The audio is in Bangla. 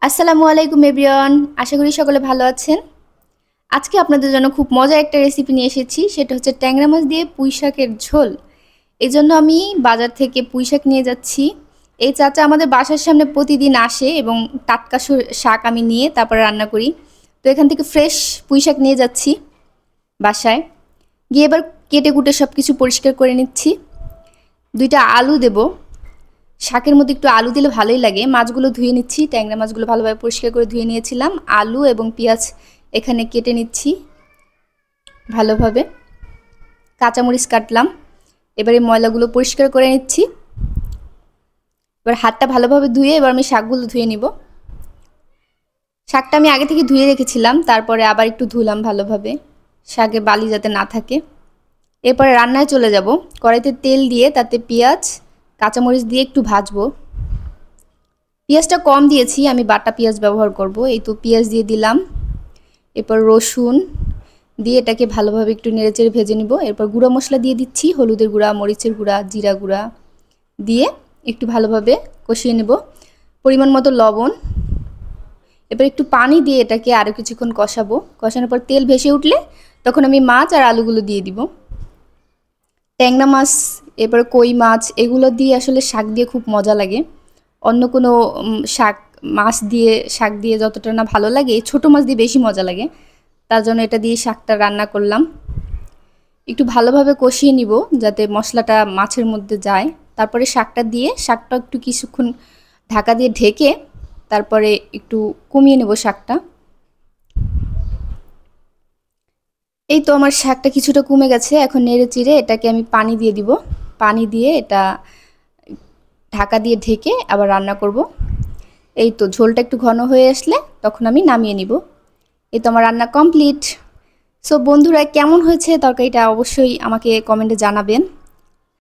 আসসালামু আলাইকুম এভরিওয়ান। আশা করি সকলে ভালো আছেন। আজকে আপনাদের জন্য খুব মজার একটা রেসিপি নিয়ে এসেছি, সেটা হচ্ছে ট্যাংরা মাছ দিয়ে পুঁই শাকের ঝোল। এই জন্য আমি বাজার থেকে পুঁই শাক নিয়ে যাচ্ছি। এই চাচা আমাদের বাসার সামনে প্রতিদিন আসে এবং টাটকা শাক আমি নিয়ে তারপরে রান্না করি। তো এখান থেকে ফ্রেশ পুঁই শাক নিয়ে যাচ্ছি বাসায় গিয়ে। এবার কেটে কুটে সব কিছু পরিষ্কার করে নিচ্ছি। 2টা আলু দেব। শাকের মধ্যে একটু আলু দিলে ভালোই লাগে। মাছগুলো ধুয়ে নিচ্ছি, ট্যাংরা মাছগুলো ভালোভাবে পরিষ্কার করে ধুয়ে নিয়েছিলাম। আলু এবং পেঁয়াজ এখানে কেটে নিচ্ছি ভালোভাবে। কাঁচামরিচ কাটলাম। এবার এই ময়লাগুলো পরিষ্কার করে নিচ্ছি। এবার হাতটা ভালোভাবে ধুয়ে এবার আমি শাকগুলো ধুয়ে নিব। শাকটা আমি আগে থেকে ধুয়ে রেখেছিলাম, তারপরে আবার একটু ধুলাম ভালোভাবে, শাকে বালি যাতে না থাকে। এরপরে রান্নায় চলে যাব। কড়াইতে তেল দিয়ে তাতে পেঁয়াজ কাঁচামরিচ দিয়ে একটু ভাজবো। পেঁয়াজটা কম দিয়েছি, আমি বাটা পেঁয়াজ ব্যবহার করব। এই তো পেঁয়াজ দিয়ে দিলাম। এরপর রসুন দিয়ে এটাকে ভালোভাবে একটু নেড়েচেড়ে ভেজে নিব। এরপর গুঁড়া মশলা দিয়ে দিচ্ছি, হলুদের গুঁড়া, মরিচের গুঁড়া, জিরা গুঁড়া দিয়ে একটু ভালোভাবে কষিয়ে নেব। পরিমাণ মতো লবণ। এবার একটু পানি দিয়ে এটাকে আরও কিছুক্ষণ কষাবো। কষানোর পর তেল ভেসে উঠলে তখন আমি মাছ আর আলুগুলো দিয়ে দিব। ট্যাংরা মাছ, এরপরে কই মাছ, এগুলো দিয়ে আসলে শাক দিয়ে খুব মজা লাগে। অন্য কোনো শাক দিয়ে যতটা না ভালো লাগে, ছোটো মাছ দিয়ে বেশি মজা লাগে। তার জন্য এটা দিয়ে শাকটা রান্না করলাম। একটু ভালোভাবে কষিয়ে নিব যাতে মশলাটা মাছের মধ্যে যায়। তারপরে শাকটা দিয়ে শাকটা একটু কিছুক্ষণ ঢাকা দিয়ে ঢেকে তারপরে একটু কমিয়ে নেব শাকটা। এই তো আমার শাকটা কিছুটা কমে গেছে। এখন নেড়ে চিড়ে এটাকে আমি পানি দিয়ে দিব। পানি দিয়ে এটা ঢাকা দিয়ে ঢেকে আবার রান্না করব। এই তো ঝোলটা একটু ঘন হয়ে আসলে তখন আমি নামিয়ে নিব। এই তো আমার রান্না কমপ্লিট। সো বন্ধুরা, কেমন হয়েছে তরকারিটা অবশ্যই আমাকে কমেন্টে জানাবেন।